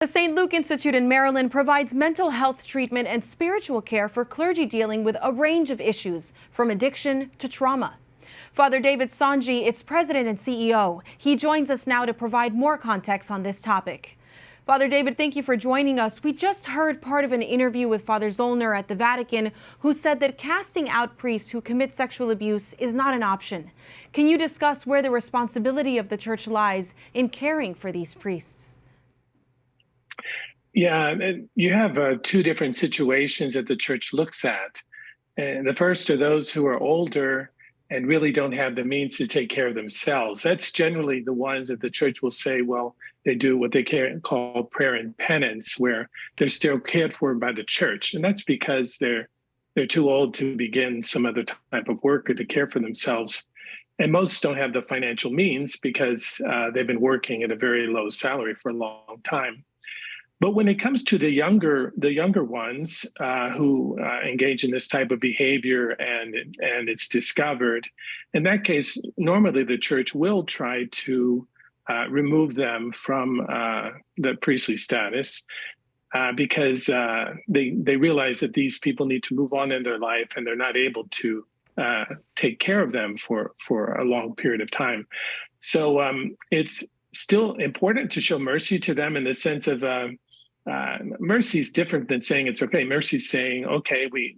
The St. Luke Institute in Maryland provides mental health treatment and spiritual care for clergy dealing with a range of issues, from addiction to trauma. Father David Songy, its president and CEO. He joins us now to provide more context on this topic. Father David, thank you for joining us. We just heard part of an interview with Father Zollner at the Vatican, who said that casting out priests who commit sexual abuse is not an option. Can you discuss where the responsibility of the church lies in caring for these priests? Yeah, and you have two different situations that the church looks at. And the first are those who are older and really don't have the means to take care of themselves. That's generally the ones that the church will say, well, they do what they call prayer and penance, where they're still cared for by the church. And that's because they're too old to begin some other type of work or to care for themselves. And most don't have the financial means because they've been working at a very low salary for a long time. But when it comes to the younger ones who engage in this type of behavior and it's discovered, in that case, normally the church will try to remove them from the priestly status because they realize that these people need to move on in their life and they're not able to take care of them for a long period of time. So it's still important to show mercy to them in the sense of mercy is different than saying it's okay. Mercy is saying, okay, we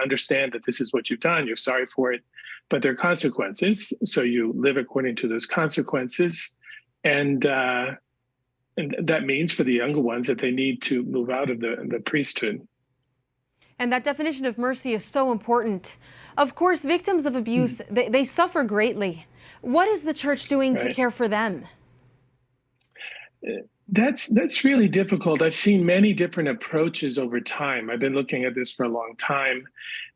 understand that this is what you've done. You're sorry for it, but there are consequences. So you live according to those consequences. And that means for the younger ones that they need to move out of the priesthood. And that definition of mercy is so important. Of course, victims of abuse, they suffer greatly. What is the church doing to care for them? That's really difficult. I've seen many different approaches over time. I've been looking at this for a long time,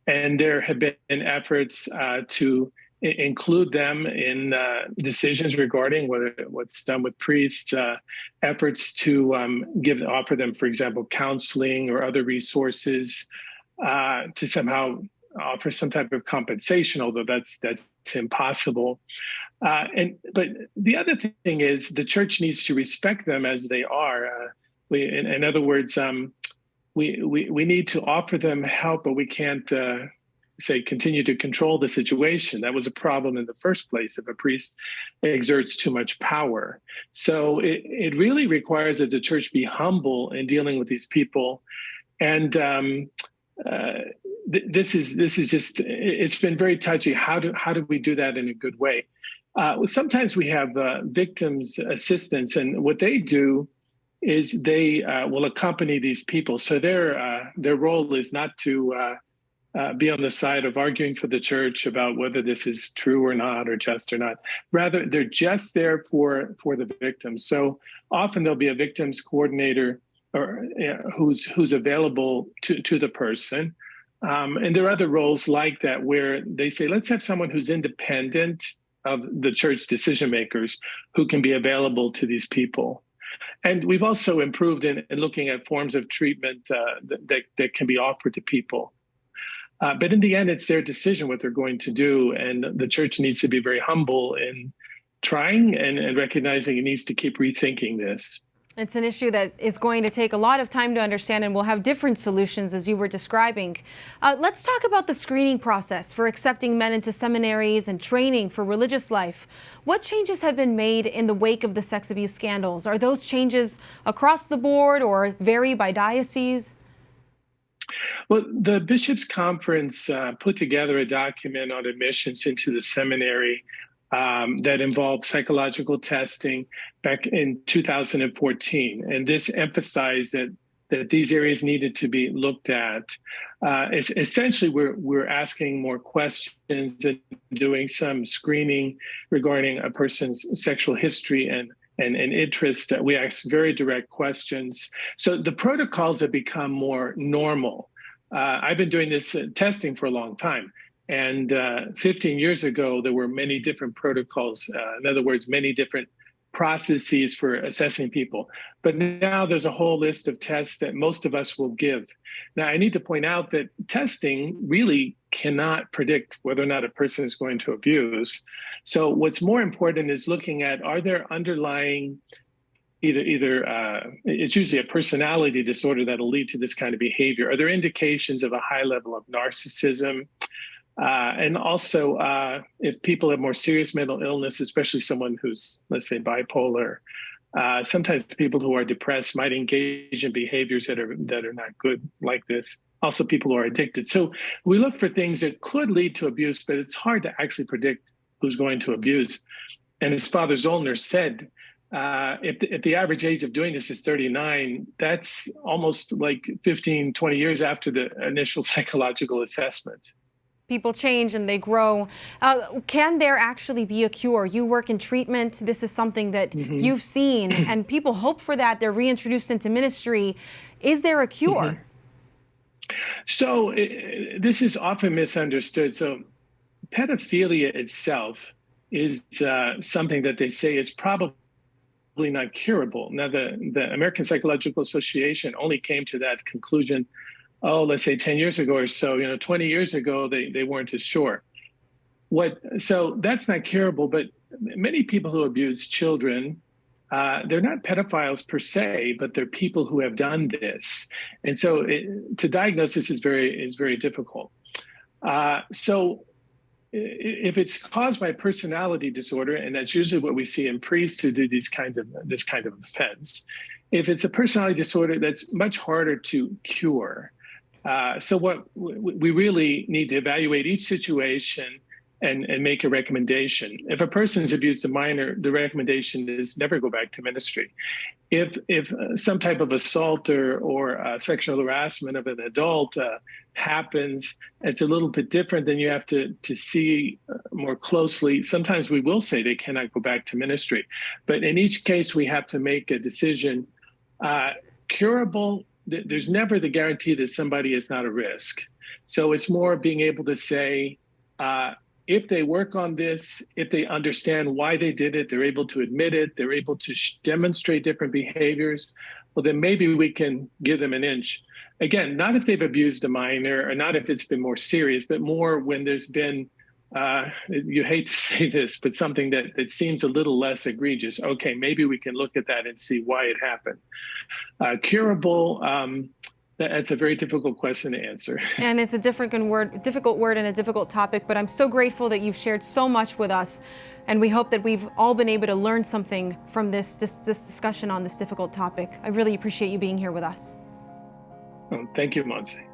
and there have been efforts to include them in decisions regarding what's done with priests, efforts to offer them, for example, counseling or other resources to somehow offer some type of compensation, although that's impossible. But the other thing is the church needs to respect them as they are. In other words, we need to offer them help, but we can't continue to control the situation. That was a problem in the first place if a priest exerts too much power. So it really requires that the church be humble in dealing with these people. And this is just, it's been very touchy. How do we do that in a good way? Sometimes we have victims assistants, and what they do is they will accompany these people. So their role is not to be on the side of arguing for the church about whether this is true or not, or just or not. Rather, they're just there for the victims. So often there'll be a victims coordinator or who's available to the person. And there are other roles like that where they say, let's have someone who's independent of the church decision makers who can be available to these people. And we've also improved in looking at forms of treatment that can be offered to people. But in the end, it's their decision what they're going to do. And the church needs to be very humble in trying and recognizing it needs to keep rethinking this. It's an issue that is going to take a lot of time to understand, and we'll have different solutions as you were describing. Let's talk about the screening process for accepting men into seminaries and training for religious life. What changes have been made in the wake of the sex abuse scandals? Are those changes across the board or vary by diocese? Well, the Bishops' Conference put together a document on admissions into the seminary that involved psychological testing back in 2014. And this emphasized that these areas needed to be looked at. Essentially, we're asking more questions and doing some screening regarding a person's sexual history and interest. We ask very direct questions. So the protocols have become more normal. I've been doing this testing for a long time. And 15 years ago, there were many different protocols. In other words, many different processes for assessing people. But now there's a whole list of tests that most of us will give. Now, I need to point out that testing really cannot predict whether or not a person is going to abuse. So what's more important is looking at, are there underlying it's usually a personality disorder that'll lead to this kind of behavior. Are there indications of a high level of narcissism? And also, if people have more serious mental illness, especially someone who's, let's say, bipolar, sometimes people who are depressed might engage in behaviors that are not good like this. Also, people who are addicted. So we look for things that could lead to abuse, but it's hard to actually predict who's going to abuse. And as Father Zollner said, if the average age of doing this is 39, that's almost like 15, 20 years after the initial psychological assessment. People change and they grow. Can there actually be a cure? You work in treatment. This is something that you've seen, and people hope for that. They're reintroduced into ministry. Is there a cure? So this is often misunderstood. So pedophilia itself is something that they say is probably not curable. Now, the American Psychological Association only came to that conclusion, let's say 10 years ago or so. 20 years ago, they weren't as sure. So that's not curable, but many people who abuse children, they're not pedophiles per se, but they're people who have done this. And so to diagnose this is very difficult. So if it's caused by personality disorder, and that's usually what we see in priests who do this kind of offense, if it's a personality disorder, that's much harder to cure. So what we really need to evaluate each situation and make a recommendation. If a person's abused a minor, the recommendation is never go back to ministry. If some type of assault or sexual harassment of an adult happens, it's a little bit different. Then you have to see more closely. Sometimes we will say they cannot go back to ministry, but in each case we have to make a decision. Curable, there's never the guarantee that somebody is not a risk. So it's more being able to say, if they work on this, if they understand why they did it, they're able to admit it, they're able to demonstrate different behaviors, well, then maybe we can give them an inch. Again, not if they've abused a minor or not if it's been more serious, but more when there's been, you hate to say this, but something that seems a little less egregious. Okay, maybe we can look at that and see why it happened. Curable, that's a very difficult question to answer. And it's a difficult word and a difficult topic, but I'm so grateful that you've shared so much with us. And we hope that we've all been able to learn something from this discussion on this difficult topic. I really appreciate you being here with us. Thank you, Montse.